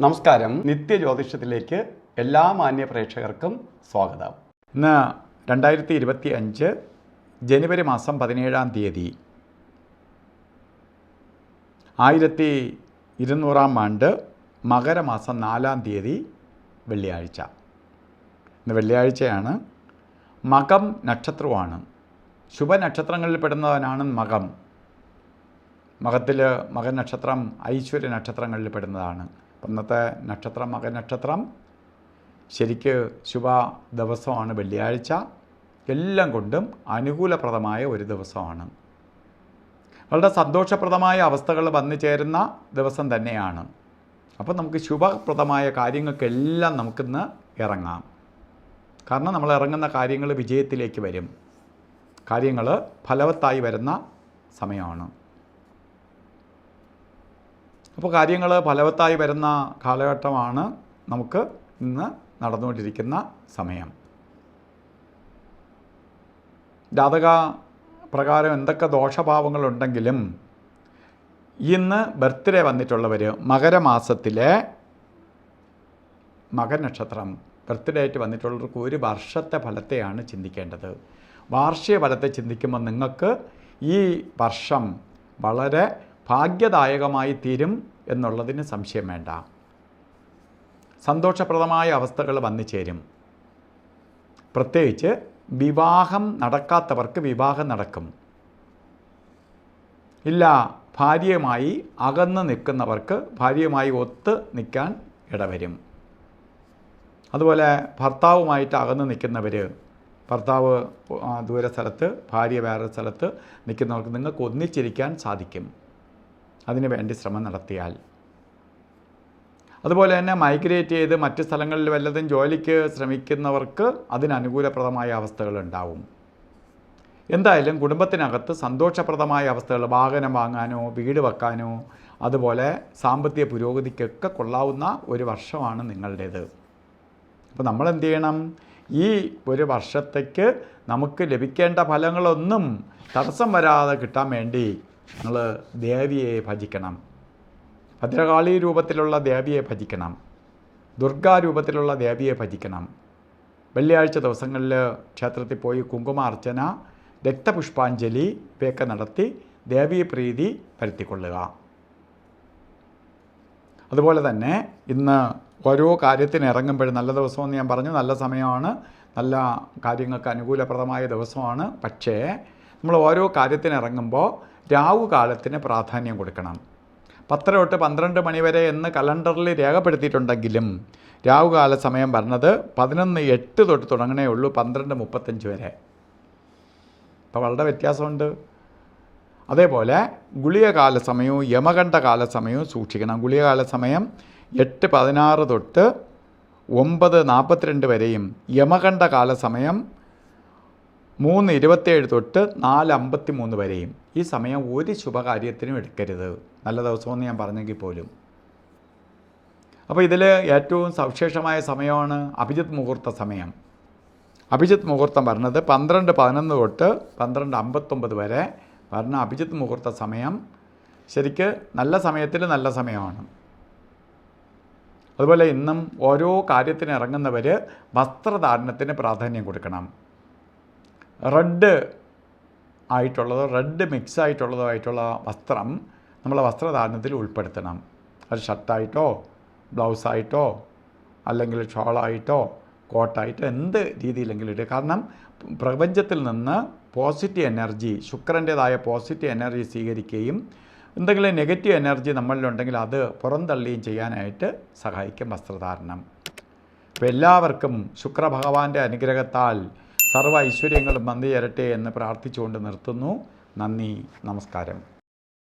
നമസ്കാരം. നിത്യജ്യോതിഷത്തിലേക്ക് എല്ലാ മാന്യ പ്രേക്ഷകർക്കും സ്വാഗതം. ഇന്ന് 2025 ജനുവരി മാസം 17-ാം തീയതി 1200-ാം ആണ്ട് മകരമാസം 4-ാം തീയതി വെള്ളിയാഴ്ച. ഇന്ന് വെള്ളിയാഴ്ചയാണ്. മകം നക്ഷത്രമാണ്. ശുഭനക്ഷത്രങ്ങളിൽ പെടുന്നവനാണ് മകം. മകത്തിൽ മകനക്ഷത്രം ഐശ്വര്യ നക്ഷത്രങ്ങളിൽ പെടുന്നതാണ്. ഇന്നത്തെ നക്ഷത്രം മകനക്ഷത്രം. ശരിക്ക് ശുഭ ദിവസമാണ് വെള്ളിയാഴ്ച. എല്ലാം കൊണ്ടും അനുകൂലപ്രദമായ ഒരു ദിവസമാണ്. വളരെ സന്തോഷപ്രദമായ അവസ്ഥകൾ വന്നു ചേരുന്ന ദിവസം തന്നെയാണ്. അപ്പോൾ നമുക്ക് ശുഭപ്രദമായ കാര്യങ്ങൾക്കെല്ലാം നമുക്കിന്ന് ഇറങ്ങാം. കാരണം നമ്മൾ ഇറങ്ങുന്ന കാര്യങ്ങൾ വിജയത്തിലേക്ക് വരും. കാര്യങ്ങൾ ഫലവത്തായി വരുന്ന സമയമാണ്. അപ്പോൾ കാര്യങ്ങൾ ഫലവത്തായി വരുന്ന കാലഘട്ടമാണ് നമുക്ക് ഇന്ന് നടന്നുകൊണ്ടിരിക്കുന്ന സമയം. ജാതക പ്രകാരം എന്തൊക്കെ ദോഷഭാവങ്ങളുണ്ടെങ്കിലും ഇന്ന് ബർത്ത്ഡേ വന്നിട്ടുള്ളവർ മകരമാസത്തിലെ മകനക്ഷത്രം ബർത്ത്ഡേ ആയിട്ട് വന്നിട്ടുള്ളവർക്ക് ഒരു വർഷത്തെ ഫലത്തെയാണ് ചിന്തിക്കേണ്ടത്. വാർഷിക ഫലത്തെ ചിന്തിക്കുമ്പോൾ നിങ്ങൾക്ക് ഈ വർഷം വളരെ ഭാഗ്യദായകമായി തീരും എന്നുള്ളതിന് സംശയം വേണ്ട. സന്തോഷപ്രദമായ അവസ്ഥകൾ വന്നു ചേരും. പ്രത്യേകിച്ച് വിവാഹം നടക്കാത്തവർക്ക് വിവാഹം നടക്കും. ഇല്ല, ഭാര്യയുമായി അകന്ന് നിൽക്കുന്നവർക്ക് ഭാര്യയുമായി ഒത്ത് നിൽക്കാൻ ഇടവരും. അതുപോലെ ഭർത്താവുമായിട്ട് അകന്ന് നിൽക്കുന്നവർ, ഭർത്താവ് ദൂര സ്ഥലത്ത് ഭാര്യ വേറെ സ്ഥലത്ത് നിൽക്കുന്നവർക്ക് നിങ്ങൾക്ക് ഒന്നിച്ചിരിക്കാൻ സാധിക്കും, അതിനു വേണ്ടി ശ്രമം നടത്തിയാൽ. അതുപോലെ തന്നെ മൈഗ്രേറ്റ് ചെയ്ത് മറ്റ് സ്ഥലങ്ങളിൽ വല്ലതും ജോലിക്ക് ശ്രമിക്കുന്നവർക്ക് അതിനനുകൂലപ്രദമായ അവസ്ഥകളുണ്ടാവും. എന്തായാലും കുടുംബത്തിനകത്ത് സന്തോഷപ്രദമായ അവസ്ഥകൾ, വാഹനം വാങ്ങാനോ വീട് വെക്കാനോ അതുപോലെ സാമ്പത്തിക പുരോഗതിക്കൊക്കെ കൊള്ളാവുന്ന ഒരു വർഷമാണ് നിങ്ങളുടേത്. അപ്പോൾ നമ്മൾ എന്ത് ചെയ്യണം? ഈ ഒരു വർഷത്തേക്ക് നമുക്ക് ലഭിക്കേണ്ട ഫലങ്ങളൊന്നും തടസ്സം വരാതെ കിട്ടാൻ വേണ്ടി നിങ്ങൾ ദേവിയെ ഭജിക്കണം. ഭദ്രകാളി രൂപത്തിലുള്ള ദേവിയെ ഭജിക്കണം. ദുർഗാ രൂപത്തിലുള്ള ദേവിയെ ഭജിക്കണം. വെള്ളിയാഴ്ച ദിവസങ്ങളിൽ ക്ഷേത്രത്തിൽ പോയി കുങ്കുമാർച്ചന, രക്തപുഷ്പാഞ്ജലി ഇവയൊക്കെ നടത്തി ദേവീ പ്രീതി വരുത്തിക്കൊള്ളുക. അതുപോലെ തന്നെ ഇന്ന് ഓരോ കാര്യത്തിന് ഇറങ്ങുമ്പോഴും നല്ല ദിവസമെന്ന് ഞാൻ പറഞ്ഞു, നല്ല സമയമാണ്, നല്ല കാര്യങ്ങൾക്ക് അനുകൂലപ്രദമായ ദിവസമാണ്. പക്ഷേ നമ്മൾ ഓരോ കാര്യത്തിന് ഇറങ്ങുമ്പോൾ രാവുകാലത്തിന് പ്രാധാന്യം കൊടുക്കണം. 10 തൊട്ട് 12 മണി വരെ എന്ന് കലണ്ടറിൽ രേഖപ്പെടുത്തിയിട്ടുണ്ടെങ്കിലും രാവുകാല സമയം പറഞ്ഞത് 11:08 തൊട്ട് തുടങ്ങണേ ഉള്ളൂ, 12:35 വരെ. അപ്പോൾ വളരെ വ്യത്യാസമുണ്ട്. അതേപോലെ ഗുളികകാല സമയവും യമകണ്ഠകാല സമയവും സൂക്ഷിക്കണം. ഗുളികകാല സമയം 8:16 തൊട്ട് 9:42 വരെയും യമകണ്ഠകാല സമയം 3:27 തൊട്ട് 4:53 വരെയും. ഈ സമയം ഒരു ശുഭകാര്യത്തിനും എടുക്കരുത്. നല്ല ദിവസമെന്ന് ഞാൻ പറഞ്ഞെങ്കിൽ പോലും. അപ്പോൾ ഇതിൽ ഏറ്റവും സവിശേഷമായ സമയമാണ് അഭിജിത്ത് മുഹൂർത്ത സമയം. അഭിജിത്ത് മുഹൂർത്തം പറഞ്ഞത് 12:11 തൊട്ട് 12:59 വരെ പറഞ്ഞ അഭിജിത്ത് മുഹൂർത്ത സമയം ശരിക്ക് നല്ല സമയത്തിൽ നല്ല സമയമാണ്. അതുപോലെ ഇന്നും ഓരോ കാര്യത്തിന് ഇറങ്ങുന്നവർ വസ്ത്രധാരണത്തിന് പ്രാധാന്യം കൊടുക്കണം. റെഡ് ആയിട്ടുള്ളതോ റെഡ് മിക്സ് ആയിട്ടുള്ളതോ ആയിട്ടുള്ള വസ്ത്രം നമ്മളെ വസ്ത്രധാരണത്തിൽ ഉൾപ്പെടുത്തണം. അത് ഷർട്ടായിട്ടോ ബ്ലൗസായിട്ടോ അല്ലെങ്കിൽ ഷോളായിട്ടോ കോട്ടായിട്ടോ എന്ത് രീതിയിലെങ്കിലും ഇടുക. കാരണം പ്രപഞ്ചത്തിൽ നിന്ന് പോസിറ്റീവ് എനർജി, ശുക്രൻ്റേതായ പോസിറ്റീവ് എനർജി സ്വീകരിക്കുകയും എന്തെങ്കിലും നെഗറ്റീവ് എനർജി നമ്മളിലുണ്ടെങ്കിൽ അത് പുറന്തള്ളുകയും ചെയ്യാനായിട്ട് സഹായിക്കും വസ്ത്രധാരണം. അപ്പോൾ എല്ലാവർക്കും ശുക്രഭഗവാന്റെ അനുഗ്രഹത്താൽ സർവ്വ ഐശ്വര്യങ്ങളും വന്നു ചേരട്ടെ എന്ന് പ്രാർത്ഥിച്ചുകൊണ്ട് നിർത്തുന്നു. നന്ദി, നമസ്കാരം.